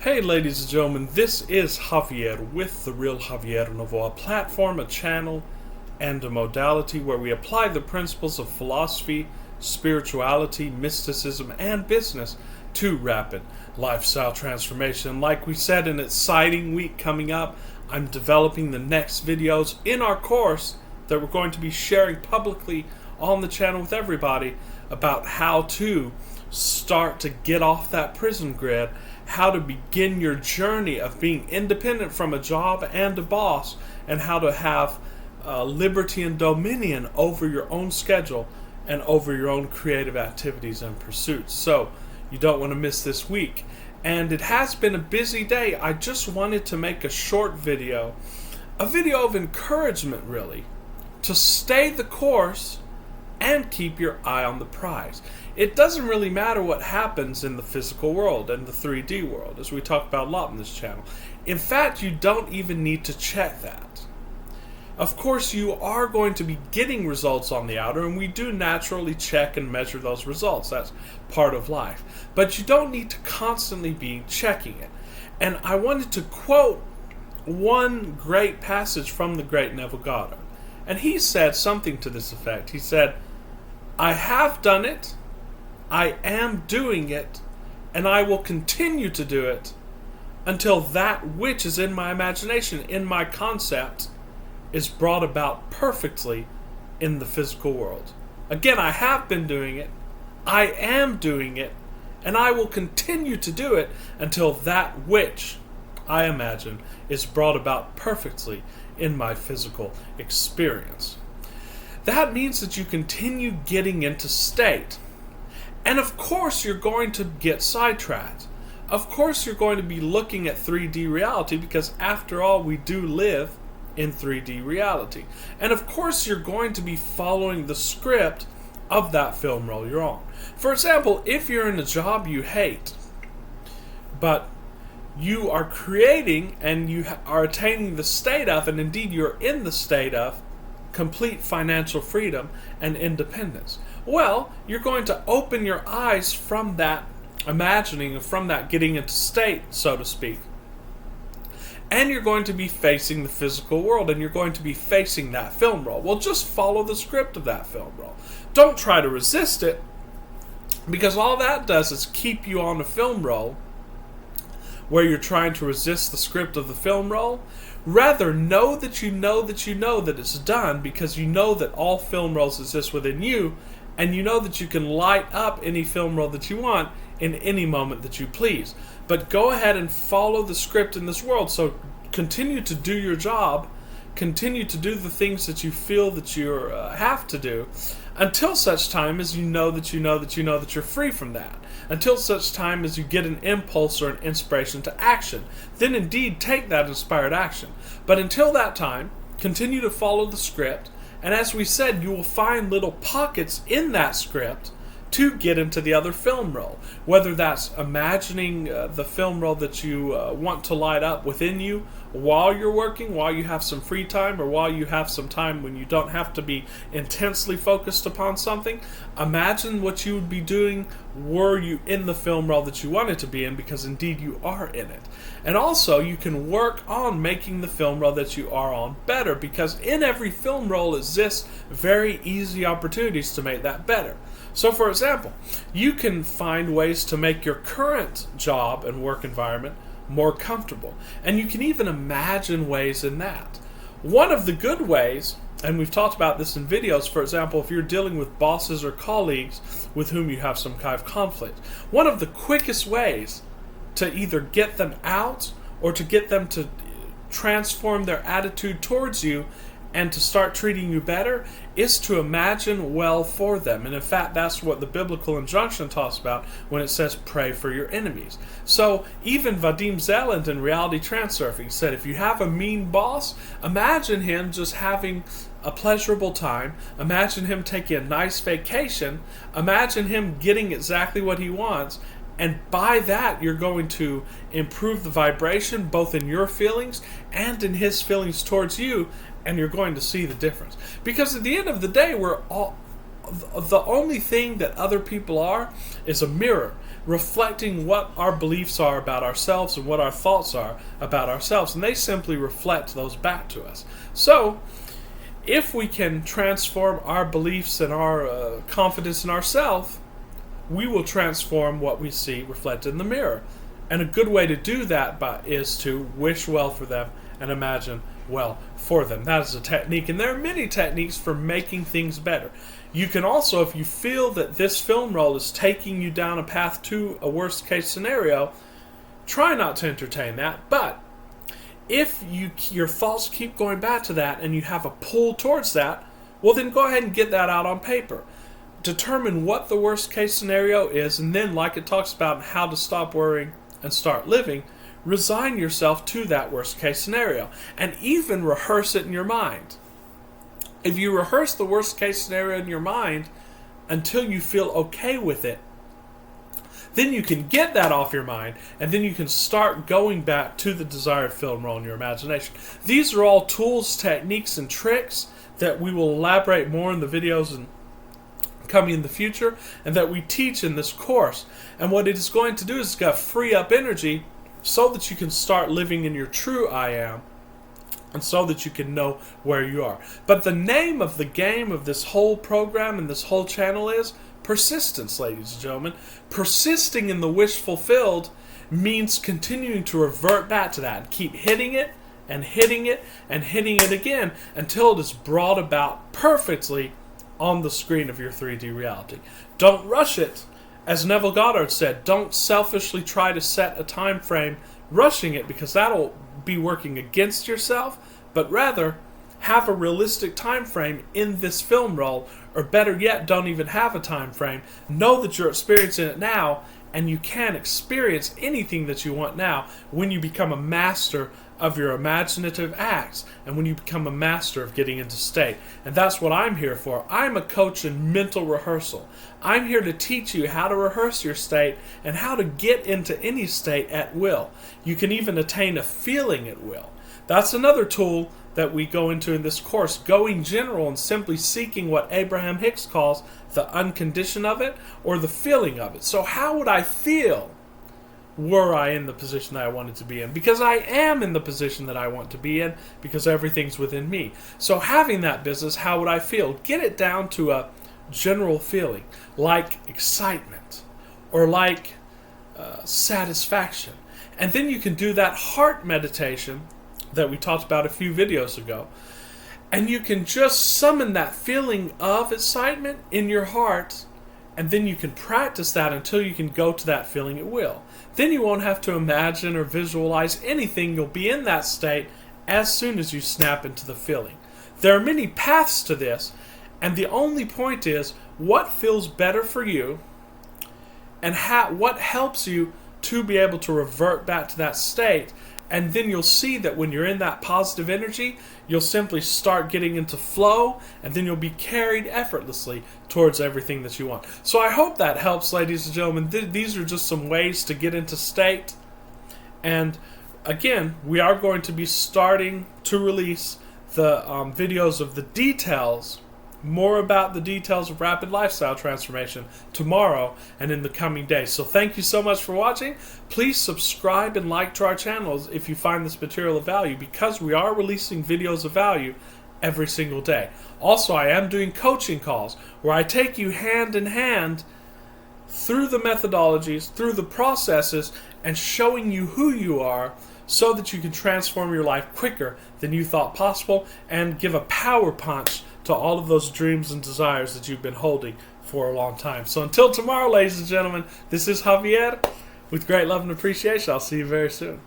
Hey ladies and gentlemen, this is Javier with The Real Javier Novo, a platform, a channel, and a modality where we apply the principles of philosophy, spirituality, mysticism, and business to rapid lifestyle transformation. Like we said, an exciting week coming up. I'm developing the next videos in our course that we're going to be sharing publicly on the channel with everybody about how to start to get off that prison grid, how to begin your journey of being independent from a job and a boss, and how to have liberty and dominion over your own schedule and over your own creative activities and pursuits. So you don't want to miss this week. And it has been a busy day. I just wanted to make a short video, a video of encouragement really, to stay the course and keep your eye on the prize. It doesn't really matter what happens in the physical world and the 3D world, as we talk about a lot in this channel. In fact, you don't even need to check that. Of course, you are going to be getting results on the outer, and we do naturally check and measure those results. That's part of life. But you don't need to constantly be checking it. And I wanted to quote one great passage from the great Neville Goddard. And he said something to this effect. He said, "I have done it, I am doing it, and I will continue to do it until that which is in my imagination, in my concept, is brought about perfectly in the physical world." Again, I have been doing it, I am doing it, and I will continue to do it until that which I imagine is brought about perfectly in my physical experience. That means that you continue getting into state. And of course you're going to get sidetracked. Of course you're going to be looking at 3D reality, because after all, we do live in 3D reality. And of course you're going to be following the script of that film role you're on. For example, if you're in a job you hate, but you are creating and you are attaining the state of, and indeed you're in the state of, complete financial freedom and independence. Well, you're going to open your eyes from that imagining, from that getting into state, so to speak. And you're going to be facing the physical world, and you're going to be facing that film role. Well, just follow the script of that film role. Don't try to resist it, because all that does is keep you on a film role where you're trying to resist the script of the film role. Rather, know that you know that you know that it's done, because you know that all film roles exist within you, and you know that you can light up any film role that you want in any moment that you please. But go ahead and follow the script in this world. So continue to do your job, continue to do the things that you feel that you have to do, until such time as you know that you know that you know that you're free from that. Until such time as you get an impulse or an inspiration to action. Then indeed take that inspired action. But until that time, continue to follow the script. And as we said, you will find little pockets in that script to get into the other film role. Whether that's imagining the film role that you want to light up within you while you're working, while you have some free time, or while you have some time when you don't have to be intensely focused upon something. Imagine what you would be doing were you in the film role that you wanted to be in, because indeed you are in it. And also you can work on making the film role that you are on better, because in every film role exists very easy opportunities to make that better. So for example, you can find ways to make your current job and work environment more comfortable. And you can even imagine ways in that. One of the good ways, and we've talked about this in videos, for example, if you're dealing with bosses or colleagues with whom you have some kind of conflict, one of the quickest ways to either get them out or to get them to transform their attitude towards you and to start treating you better is to imagine well for them. And in fact, that's what the biblical injunction talks about when it says pray for your enemies. So even Vadim Zeland in Reality Transurfing said, if you have a mean boss, imagine him just having a pleasurable time, imagine him taking a nice vacation, imagine him getting exactly what he wants, and by that you're going to improve the vibration both in your feelings and in his feelings towards you, and you're going to see the difference. Because at the end of the day, we're all, the only thing that other people are is a mirror. reflecting what our beliefs are about ourselves and what our thoughts are about ourselves, and they simply reflect those back to us. So, if we can transform our beliefs and our confidence in ourselves, we will transform what we see reflected in the mirror. And a good way to do that is to wish well for them and imagine well for them. That is a technique, and there are many techniques for making things better. You can also, if you feel that this film roll is taking you down a path to a worst case scenario, try not to entertain that. But if your thoughts keep going back to that and you have a pull towards that, well, then go ahead and get that out on paper. Determine what the worst case scenario is, and then, like it talks about how to stop worrying and start living, resign yourself to that worst case scenario, and even rehearse it in your mind. If you rehearse the worst case scenario in your mind until you feel okay with it, then you can get that off your mind, and then you can start going back to the desired film role in your imagination. These are all tools, techniques, and tricks that we will elaborate more in the videos and coming in the future, and that we teach in this course. And what it is going to do is it's going to free up energy so that you can start living in your true I am, and so that you can know where you are. But the name of the game of this whole program and this whole channel is persistence, ladies and gentlemen. Persisting in the wish fulfilled means continuing to revert back to that and keep hitting it and hitting it and hitting it again until it is brought about perfectly on the screen of your 3D reality. Don't rush it. As Neville Goddard said, don't selfishly try to set a time frame rushing it, because that'll be working against yourself, but rather have a realistic time frame in this film roll, or better yet, don't even have a time frame. Know that you're experiencing it now, and you can experience anything that you want now when you become a master of your imaginative acts, and when you become a master of getting into state. And that's what I'm here for. I'm a coach in mental rehearsal. I'm here to teach you how to rehearse your state and how to get into any state at will. You can even attain a feeling at will. That's another tool that we go into in this course, going general and simply seeking what Abraham Hicks calls the unconditioned of it, or the feeling of it. So how would I feel were I in the position that I wanted to be in? Because I am in the position that I want to be in, because everything's within me. So having that business, how would I feel? Get it down to a general feeling, like excitement, or like satisfaction. And then you can do that heart meditation that we talked about a few videos ago. And you can just summon that feeling of excitement in your heart, and then you can practice that until you can go to that feeling at will. Then you won't have to imagine or visualize anything. You'll be in that state as soon as you snap into the feeling. There are many paths to this, and the only point is what feels better for you, and what helps you to be able to revert back to that state. And then you'll see that when you're in that positive energy, you'll simply start getting into flow, and then you'll be carried effortlessly towards everything that you want. So I hope that helps, ladies and gentlemen. These are just some ways to get into state. And again, we are going to be starting to release the videos of the details, more about the details of rapid lifestyle transformation tomorrow and in the coming days. So thank you so much for watching. Please subscribe and like to our channels if you find this material of value, because we are releasing videos of value every single day. Also, I am doing coaching calls where I take you hand in hand through the methodologies, through the processes, and showing you who you are, so that you can transform your life quicker than you thought possible and give a power punch to all of those dreams and desires that you've been holding for a long time. So until tomorrow, ladies and gentlemen, this is Javier with great love and appreciation. I'll see you very soon.